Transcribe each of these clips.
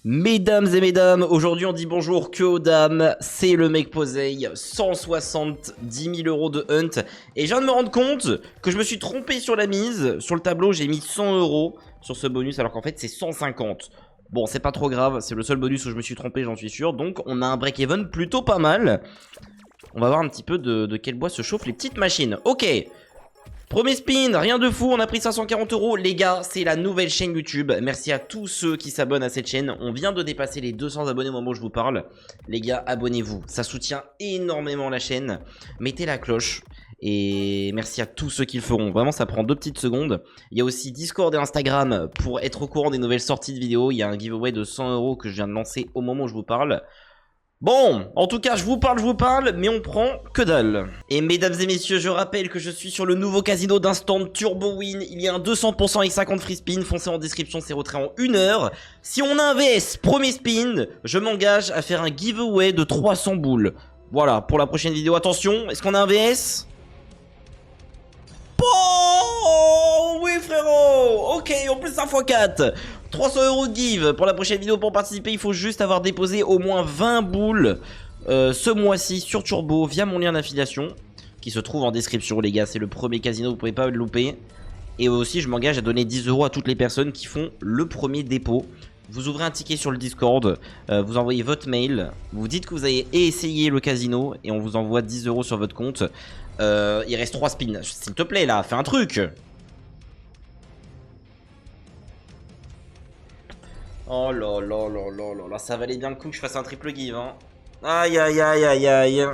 Mesdames et mesdames, aujourd'hui on dit bonjour que aux dames, c'est le mec Posey, 170 000 euros de hunt. Et je viens de me rendre compte que je me suis trompé sur la mise, sur le tableau j'ai mis 100 euros sur ce bonus alors qu'en fait c'est 150. Bon c'est pas trop grave, c'est le seul bonus où je me suis trompé j'en suis sûr, donc on a un break-even plutôt pas mal. On va voir un petit peu de quel bois se chauffent les petites machines. Ok. Premier spin, rien de fou, on a pris 540 euros. Les gars, c'est la nouvelle chaîne YouTube. Merci à tous ceux qui s'abonnent à cette chaîne. On vient de dépasser les 200 abonnés au moment où je vous parle. Les gars, abonnez-vous. Ça soutient énormément la chaîne. Mettez la cloche. Et merci à tous ceux qui le feront. Vraiment, ça prend 2 petites secondes. Il y a aussi Discord et Instagram pour être au courant des nouvelles sorties de vidéos. Il y a un giveaway de 100 euros que je viens de lancer au moment où je vous parle. Bon, en tout cas, je vous parle, mais on prend que dalle. Et mesdames et messieurs, je rappelle que je suis sur le nouveau casino d'instant Turbo Win. Il y a un 200% avec 50 free spin. Foncez en description, c'est retrait en 1 heure. Si on a un VS, premier spin, je m'engage à faire un giveaway de 300 boules. Voilà, pour la prochaine vidéo. Attention, est-ce qu'on a un VS? Oh oui frérot. Ok, en plus 1 x 4. 300 euros de give pour la prochaine vidéo. Pour participer, il faut juste avoir déposé au moins 20 boules ce mois-ci sur Turbo via mon lien d'affiliation qui se trouve en description les gars. C'est le premier casino, vous pouvez pas le louper. Et aussi je m'engage à donner 10 euros à toutes les personnes qui font le premier dépôt. Vous ouvrez un ticket sur le Discord, vous envoyez votre mail, vous dites que vous avez essayé le casino et on vous envoie 10 euros sur votre compte. Il reste 3 spins, s'il te plaît là, fais un truc. Oh là là là là là là, ça valait bien le coup que je fasse un triple give hein. Aïe aïe aïe aïe aïe.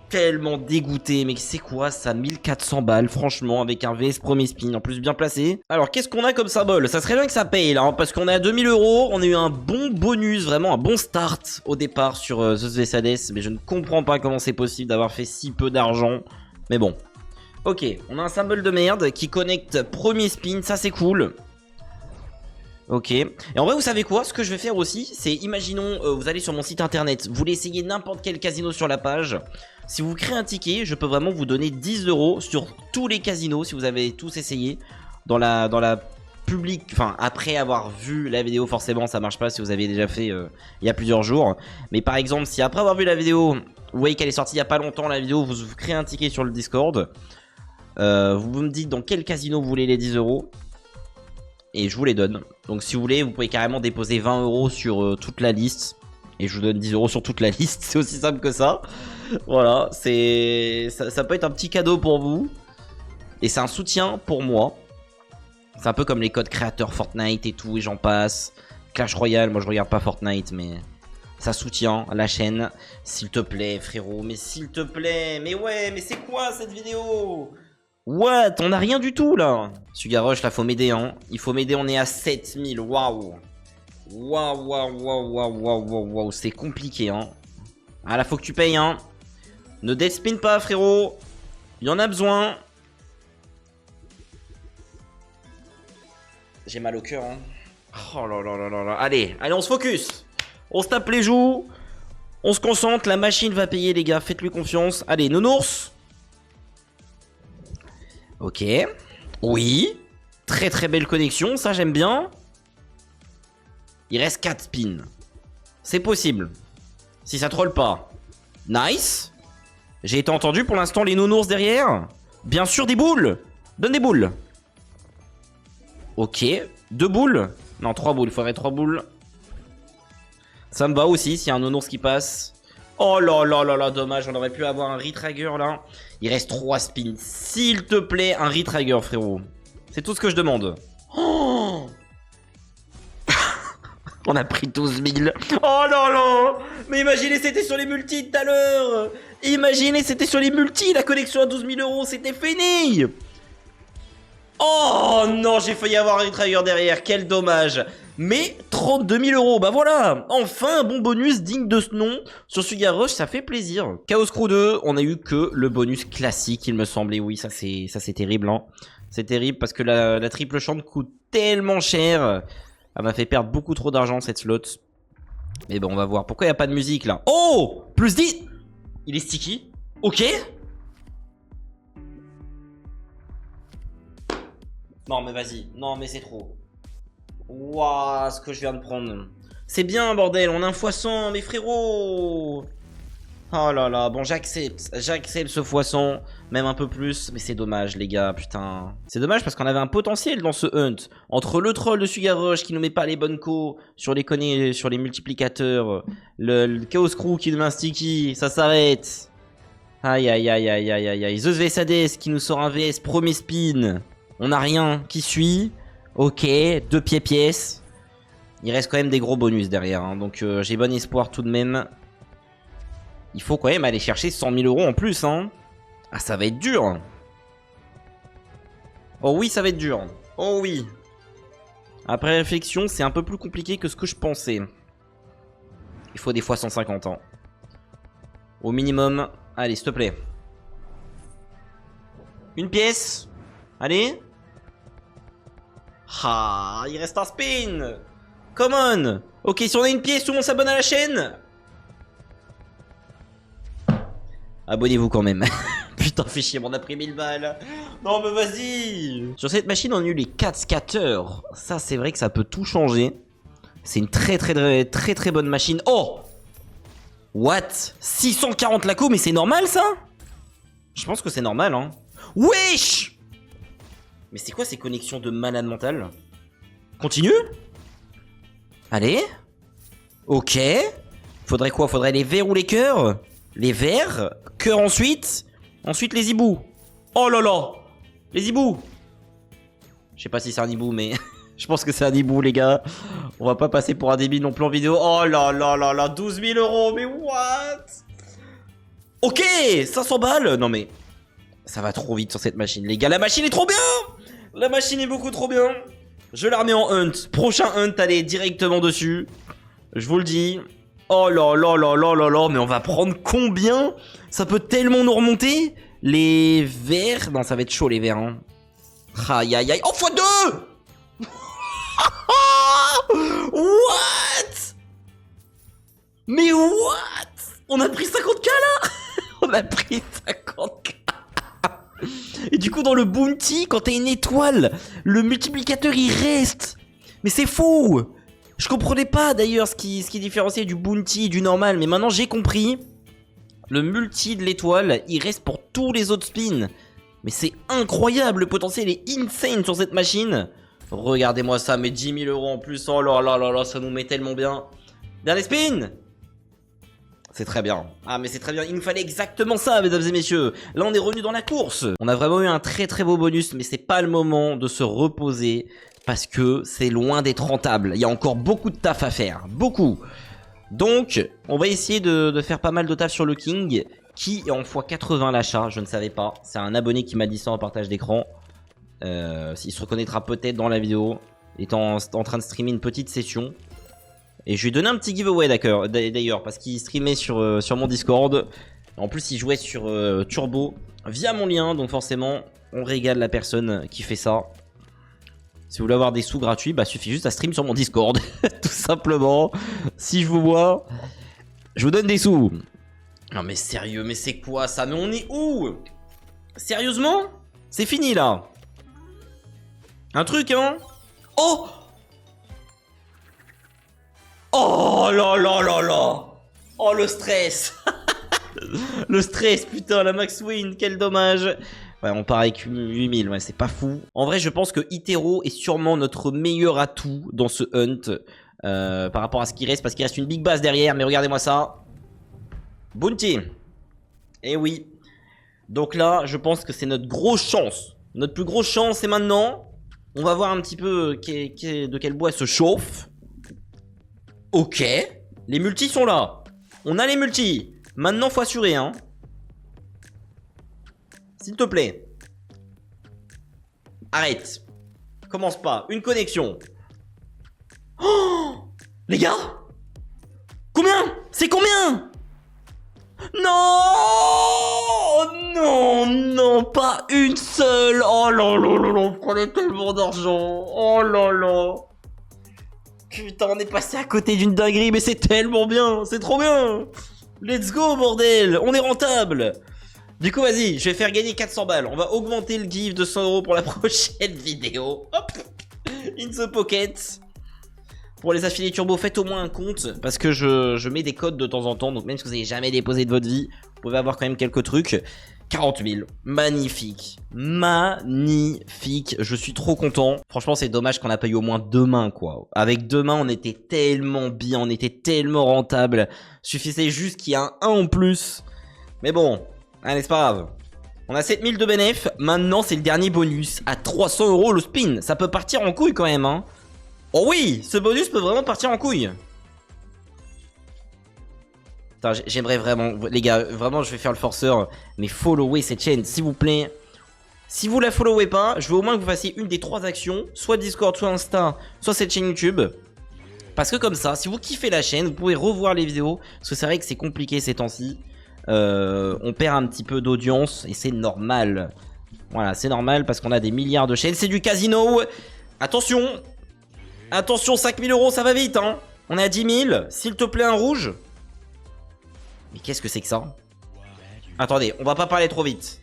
Tellement dégoûté, mais c'est quoi ça, 1400 balles franchement avec un VS premier spin en plus bien placé. Alors qu'est-ce qu'on a comme symbole? Ça serait bien que ça paye là hein, parce qu'on est à 2000 euros. On a eu un bon bonus, vraiment un bon start au départ sur The Vesades. Mais je ne comprends pas comment c'est possible d'avoir fait si peu d'argent. Mais bon. Ok, on a un symbole de merde qui connecte premier spin, ça c'est cool. Ok, et en vrai vous savez quoi, ce que je vais faire aussi, c'est imaginons vous allez sur mon site internet, vous voulez essayer n'importe quel casino sur la page. Si vous créez un ticket, je peux vraiment vous donner 10 euros sur tous les casinos si vous avez tous essayé. Dans la publique, enfin après avoir vu la vidéo, forcément ça marche pas si vous avez déjà fait il y a plusieurs jours. Mais par exemple si après avoir vu la vidéo, vous voyez qu'elle est sortie il y a pas longtemps la vidéo, vous créez un ticket sur le Discord. Vous me dites dans quel casino vous voulez les 10 euros. Et je vous les donne. Donc si vous voulez, vous pouvez carrément déposer 20 euros sur toute la liste. Et je vous donne 10 euros sur toute la liste. C'est aussi simple que ça. Voilà, ça peut être un petit cadeau pour vous. Et c'est un soutien pour moi. C'est un peu comme les codes créateurs Fortnite et tout, et j'en passe. Clash Royale, moi je regarde pas Fortnite, mais ça soutient la chaîne. S'il te plaît, frérot, mais s'il te plaît. Mais ouais, mais c'est quoi cette vidéo? What? On a rien du tout là. Sugarush là faut m'aider hein. Il faut m'aider, on est à 7000. Waouh. Waouh waouh waouh waouh waouh waouh. C'est compliqué hein. Ah là faut que tu payes hein. Ne deathspin pas frérot. Il y en a besoin. J'ai mal au cœur hein. Oh là là là là là. Allez, allez on se focus. On se tape les joues. On se concentre, la machine va payer les gars. Faites-lui confiance. Allez nounours. Ok. Oui. Très très belle connexion, ça j'aime bien. Il reste 4 spins. C'est possible. Si ça troll pas. Nice. J'ai été entendu pour l'instant les nounours derrière. Bien sûr des boules. Donne des boules. Ok. 2 boules. Non 3 boules, il faudrait 3 boules. Ça me va aussi s'il y a un nounours qui passe. Oh là là là là, dommage, on aurait pu avoir un retrigger là. Il reste 3 spins. S'il te plaît, un retrigger, frérot. C'est tout ce que je demande. Oh on a pris 12 000. Oh là là. Mais imaginez, c'était sur les multis tout à l'heure. Imaginez, c'était sur les multis, la connexion à 12 000 euros, c'était fini. Oh non, j'ai failli avoir un retrigger derrière, quel dommage. Mais 32 000 euros, bah voilà. Enfin un bon bonus digne de ce nom. Sur Sugarush, ça fait plaisir. Chaos Crew 2, on a eu que le bonus classique, il me semblait. Oui, ça c'est terrible hein. C'est terrible parce que la triple chante coûte tellement cher. Elle m'a fait perdre beaucoup trop d'argent cette slot. Mais bon, on va voir. Pourquoi il n'y a pas de musique là? Oh, plus 10. Il est sticky. Ok. Non mais vas-y. Non mais c'est trop. Waouh, ce que je viens de prendre. C'est bien, bordel, on a un x100, mes frérots. Oh là là, bon, j'accepte ce x100, même un peu plus, mais c'est dommage, les gars, putain. C'est dommage parce qu'on avait un potentiel dans ce hunt. Entre le troll de Sugarush qui nous met pas les bonnes co sur les multiplicateurs, le Chaos Crew qui nous met un sticky, ça s'arrête. Aïe aïe aïe aïe aïe aïe aïe. Zeus vs Hades qui nous sort un VS premier spin. On a rien qui suit. Ok, 2 pièces. Il reste quand même des gros bonus derrière, hein, donc j'ai bon espoir tout de même. Il faut quand même aller chercher 100 000 € en plus, hein. Ah, ça va être dur. Oh oui, ça va être dur. Oh oui. Après réflexion, c'est un peu plus compliqué que ce que je pensais. Il faut des fois 150 ans. Au minimum. Allez, s'il te plaît. Une pièce. Allez. Ah, il reste un spin. Come on. Ok, si on a une pièce, tout le monde s'abonne à la chaîne. Abonnez-vous quand même. Putain, fais chier, on a pris 1000 balles. Non, mais vas-y. Sur cette machine, on a eu les 4 scatters. Ça, c'est vrai que ça peut tout changer. C'est une très bonne machine. Oh! What? 640 la co, mais c'est normal, ça? Je pense que c'est normal, hein. Wesh! Mais c'est quoi ces connexions de malade mental? Continue? Allez. Ok. Faudrait quoi? Faudrait les verts ou les cœurs? Les verts, cœur ensuite. Ensuite les hiboux. Oh là là. Les hiboux. Je sais pas si c'est un hibou, mais je pense que c'est un hibou, les gars. On va pas passer pour un débile non plus en vidéo. Oh là là là là, 12 000 €, mais what? Ok, 500 balles. Non mais, ça va trop vite sur cette machine, les gars. La machine est trop bien. La machine est beaucoup trop bien. Je la remets en hunt. Prochain hunt, allez directement dessus. Je vous le dis. Oh là là là là là là, mais on va prendre combien? Ça peut tellement nous remonter. Les verts, non, ça va être chaud les verts, hein. Aïe aïe aïe. Oh, x2. What? Mais what? On a pris 50k là. On a pris 50k. Et du coup dans le bounty, quand t'as une étoile, le multiplicateur il reste. Mais c'est fou. Je comprenais pas d'ailleurs ce qui différenciait du bounty et du normal, mais maintenant j'ai compris. Le multi de l'étoile, il reste pour tous les autres spins. Mais c'est incroyable, le potentiel est insane sur cette machine. Regardez-moi ça, mais 10 000 € en plus, oh là là là là, ça nous met tellement bien. Dernier spin. C'est très bien. Ah mais c'est très bien, il nous fallait exactement ça, mesdames et messieurs. Là on est revenu dans la course. On a vraiment eu un très beau bonus, mais c'est pas le moment de se reposer. Parce que c'est loin d'être rentable. Il y a encore beaucoup de taf à faire. Beaucoup. Donc, on va essayer de faire pas mal de taf sur le King. Qui est en x80 l'achat, je ne savais pas. C'est un abonné qui m'a dit ça en partage d'écran. Il se reconnaîtra peut-être dans la vidéo. Il est en train de streamer une petite session. Et je lui ai donné un petit giveaway d'ailleurs. Parce qu'il streamait sur mon Discord. En plus, il jouait sur Turbo via mon lien. Donc forcément, on régale la personne qui fait ça. Si vous voulez avoir des sous gratuits, bah suffit juste à stream sur mon Discord. Tout simplement. Si je vous vois, je vous donne des sous. Non mais sérieux, mais c'est quoi ça? Mais on est où? Sérieusement? C'est fini là. Un truc, hein? Oh! Oh là là là là! Oh le stress! Le stress, putain, la max win, quel dommage! Ouais, on part avec 8000, ouais, c'est pas fou. En vrai, je pense que Itero est sûrement notre meilleur atout dans ce hunt par rapport à ce qui reste, parce qu'il reste une big base derrière, mais regardez-moi ça. Bounty. Eh oui. Donc là, je pense que c'est notre grosse chance. Notre plus grosse chance, c'est maintenant. On va voir un petit peu de quel bois elle se chauffe. Ok. Les multis sont là. On a les multis. Maintenant, faut assurer, hein. S'il te plaît. Arrête. Commence pas. Une connexion. Oh, les gars. Combien? C'est combien? Non. Non, non, pas une seule. Oh là là là là, on prenait tellement d'argent. Oh là là. Putain, on est passé à côté d'une dinguerie, mais c'est tellement bien. C'est trop bien. Let's go, bordel. On est rentable. Du coup, vas-y, je vais faire gagner 400 balles. On va augmenter le gift de 100 € pour la prochaine vidéo. Hop, in the pocket. Pour les affiliés turbo, faites au moins un compte. Parce que je mets des codes de temps en temps. Donc même si vous n'avez jamais déposé de votre vie, vous pouvez avoir quand même quelques trucs. 40 000. Magnifique. Magnifique. Je suis trop content. Franchement, c'est dommage qu'on n'a pas eu au moins 2 mains, quoi. Avec 2 mains, on était tellement bien. On était tellement rentable. Suffisait juste qu'il y ait un 1 en plus. Mais bon. Allez, c'est pas grave. On a 7000 de bénéf. Maintenant, c'est le dernier bonus. À 300 € le spin. Ça peut partir en couille quand même, hein. Oh oui, ce bonus peut vraiment partir en couille. J'aimerais vraiment, les gars, vraiment je vais faire le forceur, mais followez cette chaîne s'il vous plaît. Si vous la followez pas, je veux au moins que vous fassiez une des 3 actions, soit Discord, soit Insta, soit cette chaîne YouTube. Parce que comme ça, si vous kiffez la chaîne, vous pouvez revoir les vidéos, parce que c'est vrai que c'est compliqué ces temps-ci. On perd un petit peu d'audience et c'est normal. Voilà, c'est normal parce qu'on a des milliards de chaînes, c'est du casino. Attention. Attention, 5000 €, ça va vite, hein. On est à 10 000. S'il te plaît, un rouge. Mais qu'est-ce que c'est que ça? Attendez, on va pas parler trop vite.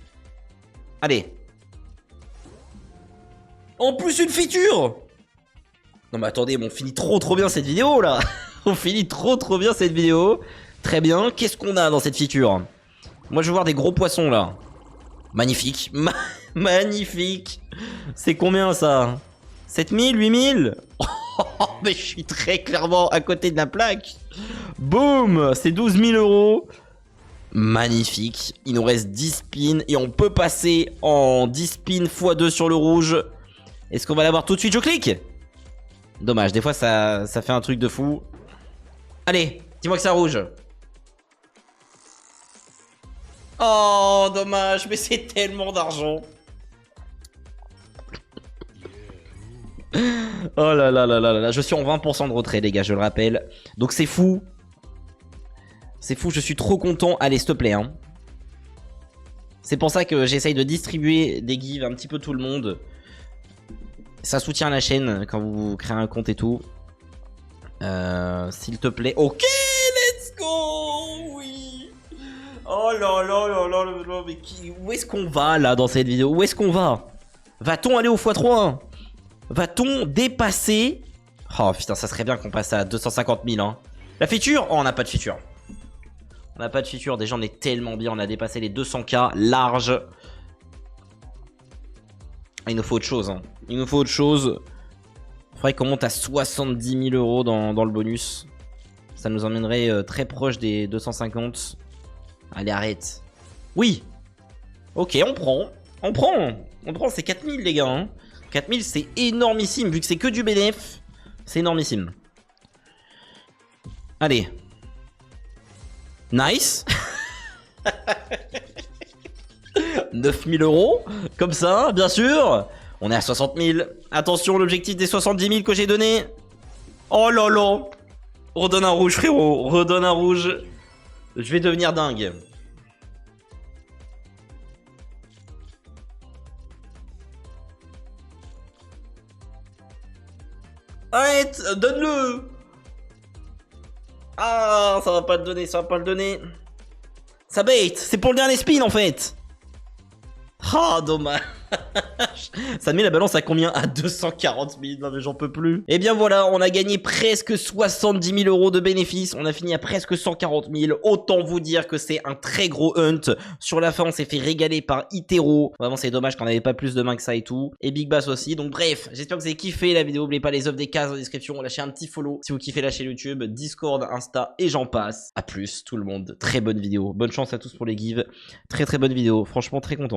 Allez. En plus, une feature. Non mais attendez, on finit trop bien cette vidéo, là. On finit trop bien cette vidéo. Très bien. Qu'est-ce qu'on a dans cette feature? Moi, je veux voir des gros poissons, là. Magnifique. Magnifique. C'est combien, ça? 7000, 8000. Oh, mais je suis très clairement à côté de la plaque. Boum, c'est 12 000 €. Magnifique. Il nous reste 10 spins et on peut passer en 10 spins x2 sur le rouge. Est-ce qu'on va l'avoir tout de suite? Je clique. Dommage, des fois ça fait un truc de fou. Allez, dis-moi que c'est rouge. Oh, dommage, mais c'est tellement d'argent. Oh là là là là là, je suis en 20% de retrait les gars, je le rappelle. Donc c'est fou. C'est fou, je suis trop content. Allez, s'il te plaît, hein. C'est pour ça que j'essaye de distribuer des gives un petit peu tout le monde. Ça soutient la chaîne quand vous créez un compte et tout. S'il te plaît. Ok, let's go. Oui. Oh là là là là là là, mais où est-ce qu'on va là dans cette vidéo? Où est-ce qu'on va? Va-t-on aller au x3? Va-t-on dépasser? Oh putain, ça serait bien qu'on passe à 250 000, hein. La feature? Oh, on n'a pas de feature. On n'a pas de feature. Déjà, on est tellement bien. On a dépassé les 200K large. Il nous faut autre chose, hein. Il nous faut autre chose. Il faudrait qu'on monte à 70 000 € dans le bonus. Ça nous emmènerait très proche des 250. Allez, arrête. Oui. Ok, on prend. On prend. On prend, c'est 4000 les gars, hein. 4000 c'est énormissime, vu que c'est que du bénéf. C'est énormissime. Allez. Nice. 9000 €. Comme ça, bien sûr. On est à 60 000. Attention, l'objectif des 70 000 que j'ai donné. Oh là là. Redonne un rouge, frérot. Redonne un rouge. Je vais devenir dingue. Arrête, donne-le. Ah, ça va pas le donner, ça va pas le donner. Ça bait, c'est pour le dernier spin en fait. Ah, dommage. Ça met la balance à combien? À 240 000. Non mais j'en peux plus. Et bien voilà, on a gagné presque 70 000 € de bénéfices. On a fini à presque 140 000. Autant vous dire que c'est un très gros hunt. Sur la fin, on s'est fait régaler par Itero. Vraiment, c'est dommage qu'on n'avait pas plus de mains que ça et tout. Et Big Bass aussi. Donc bref, j'espère que vous avez kiffé la vidéo. N'oubliez pas les offres des cases en description. Lâchez un petit follow si vous kiffez la chaîne YouTube, Discord, Insta et j'en passe. A plus tout le monde. Très bonne vidéo. Bonne chance à tous pour les gives. Très bonne vidéo. Franchement, très content.